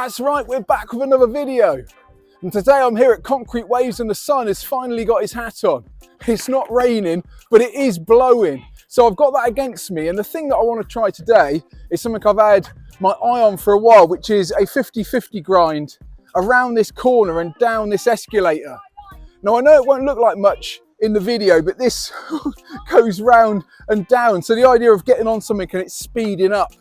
That's right, we're back with another video. And today I'm here at Concrete Waves and the sun has finally got his hat on. It's not raining, but it is blowing. So I've got that against me. And the thing that I want to try today is something I've had my eye on for a while, which is a 50-50 grind around this corner and down this escalator. Now I know it won't look like much in the video, but this goes round and down. So the idea of getting on something and it's speeding up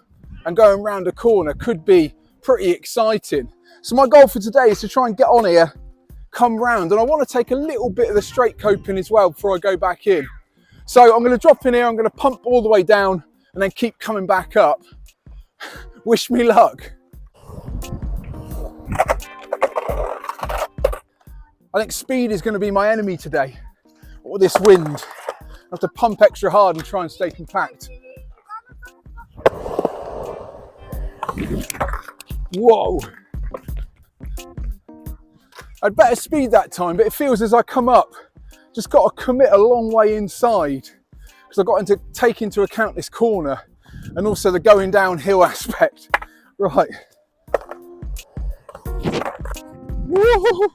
and going round a corner could be pretty exciting. So my goal for today is to try and get on here, come round, and I want to take a little bit of the straight coping as well before I go back in. So I'm going to drop in here, I'm going to pump all the way down and then keep coming back up. Wish me luck. I think speed is going to be my enemy today, or this wind. I have to pump extra hard and try and stay compact. Whoa! I'd better speed that time, but it feels as I come up, just got to commit a long way inside because I've got to take into account this corner and also the going downhill aspect. Right. Whoa.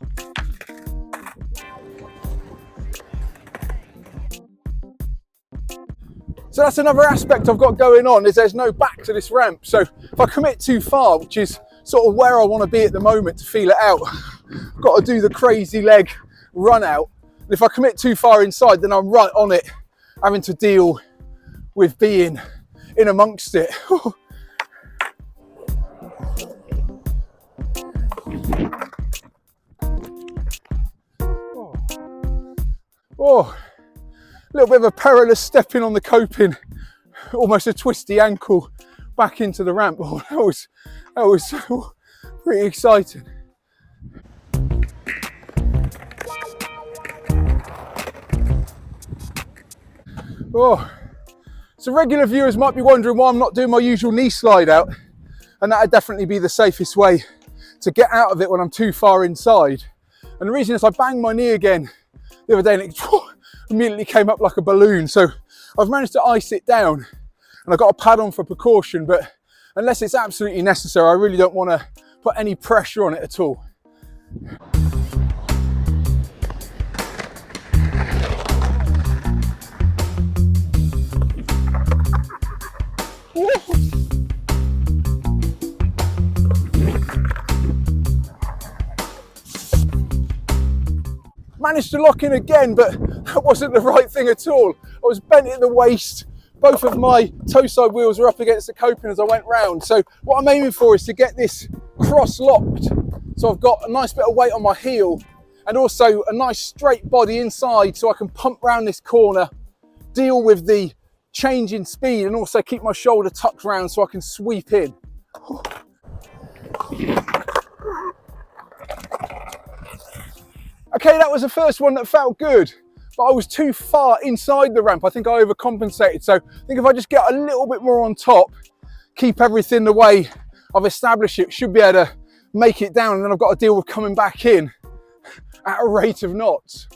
So that's another aspect I've got going on, is there's no back to this ramp. So if I commit too far, which is sort of where I want to be at the moment to feel it out, I've got to do the crazy leg run out. And if I commit too far inside, then I'm right on it, having to deal with being in amongst it. Oh, a little bit of a perilous stepping on the coping, almost a twisty ankle back into the ramp. Oh, that was pretty exciting. Oh, so regular viewers might be wondering why I'm not doing my usual knee slide out, and that'd definitely be the safest way to get out of it when I'm too far inside. And the reason is I banged my knee again the other day and it immediately came up like a balloon. So I've managed to ice it down and I've got a pad on for precaution, but unless it's absolutely necessary, I really don't want to put any pressure on it at all. Managed to lock in again, but that wasn't the right thing at all. I was bent at the waist. Both of my toe side wheels were up against the coping as I went round. So what I'm aiming for is to get this cross locked. So I've got a nice bit of weight on my heel and also a nice straight body inside so I can pump round this corner, deal with the change in speed and also keep my shoulder tucked round so I can sweep in. Okay, that was the first one that felt good, but I was too far inside the ramp. I think I overcompensated. So I think if I just get a little bit more on top, keep everything the way I've established it, should be able to make it down, and then I've got to deal with coming back in at a rate of knots.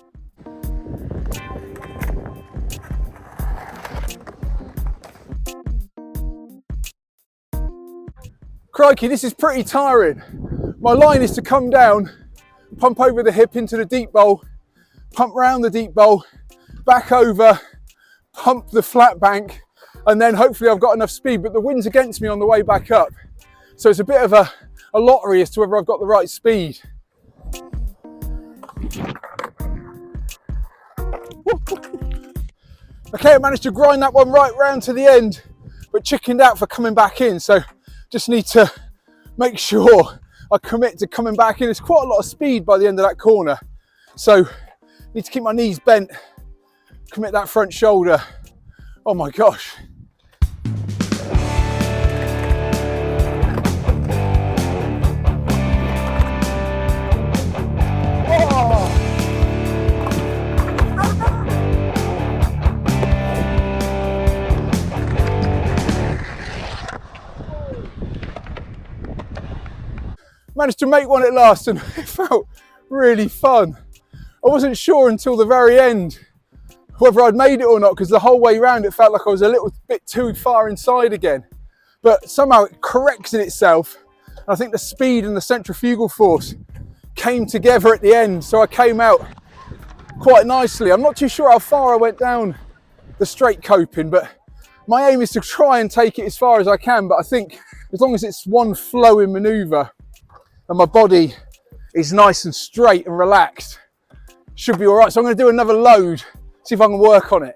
Crikey, this is pretty tiring. My line is to come down, pump over the hip into the deep bowl, pump round the deep bowl, back over, pump the flat bank, and then hopefully I've got enough speed, but the wind's against me on the way back up. So it's a bit of a lottery as to whether I've got the right speed. Okay, I managed to grind that one right round to the end, but chickened out for coming back in. So just need to make sure I commit to coming back in. It's quite a lot of speed by the end of that corner. So need to keep my knees bent, commit that front shoulder. Oh my gosh. Managed to make one at last and it felt really fun. I wasn't sure until the very end whether I'd made it or not, because the whole way round it felt like I was a little bit too far inside again. But somehow it corrected itself I think the speed and the centrifugal force came together at the end, so I came out quite nicely. I'm not too sure how far I went down the straight coping, but my aim is to try and take it as far as I can. But I think as long as it's one flowing manoeuvre and my body is nice and straight and relaxed, should be all right. So I'm going to do another load, see if I can work on it.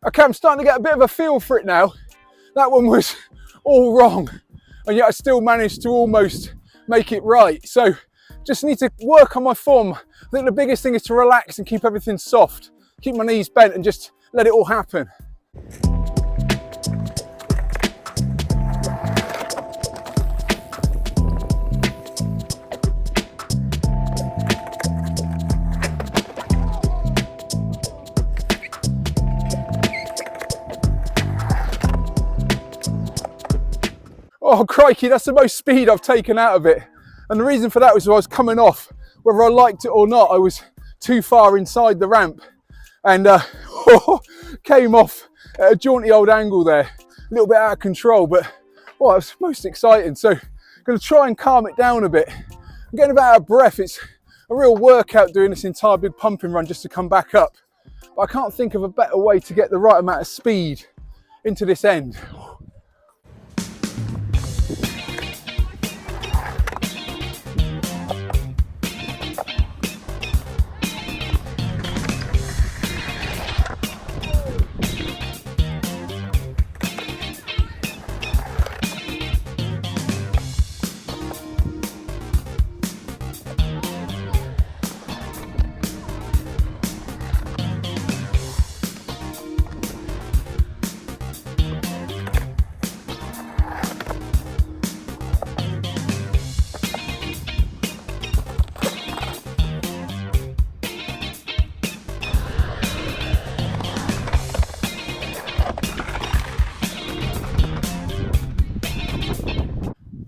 Okay, I'm starting to get a bit of a feel for it now. That one was all wrong, and yet I still managed to almost make it right. So just need to work on my form. I think the biggest thing is to relax and keep everything soft. Keep my knees bent and just let it all happen. Oh crikey, that's the most speed I've taken out of it. And the reason for that was I was coming off, whether I liked it or not, I was too far inside the ramp and came off at a jaunty old angle there. A little bit out of control, but it was most exciting. So I'm going to try and calm it down a bit. I'm getting about out of breath. It's a real workout doing this entire big pumping run just to come back up. But I can't think of a better way to get the right amount of speed into this end.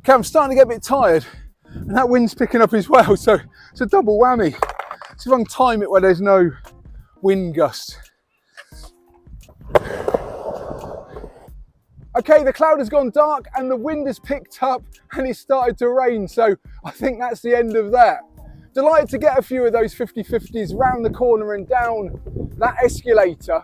Okay, I'm starting to get a bit tired and that wind's picking up as well, so it's a double whammy. See if I can time it where there's no wind gust. Okay, the cloud has gone dark and the wind has picked up and it started to rain, so I think that's the end of that. Delighted to get a few of those 50-50s round the corner and down that escalator,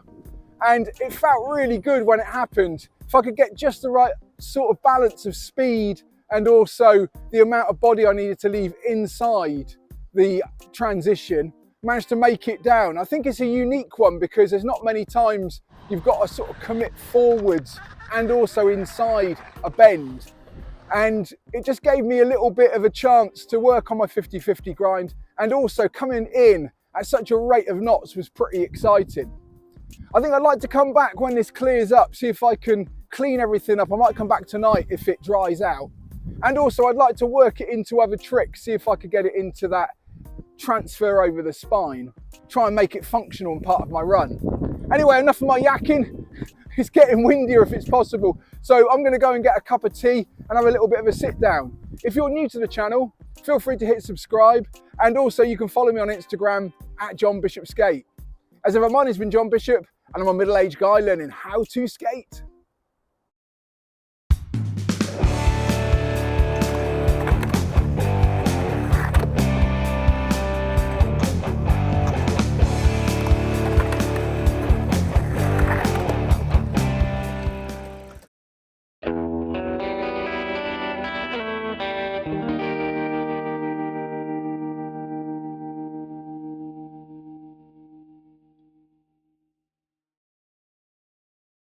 and it felt really good when it happened. If I could get just the right sort of balance of speed and also the amount of body I needed to leave inside the transition, managed to make it down. I think it's a unique one because there's not many times you've got to sort of commit forwards and also inside a bend. And it just gave me a little bit of a chance to work on my 50-50 grind, and also coming in at such a rate of knots was pretty exciting. I think I'd like to come back when this clears up, see if I can clean everything up. I might come back tonight if it dries out. And also I'd like to work it into other tricks, see if I could get it into that transfer over the spine, try and make it functional and part of my run. Anyway, enough of my yakking. It's getting windier if it's possible. So I'm going to go and get a cup of tea and have a little bit of a sit down. If you're new to the channel, feel free to hit subscribe, and also you can follow me on Instagram at John Bishop Skate. As ever, my name's been John Bishop and I'm a middle-aged guy learning how to skate.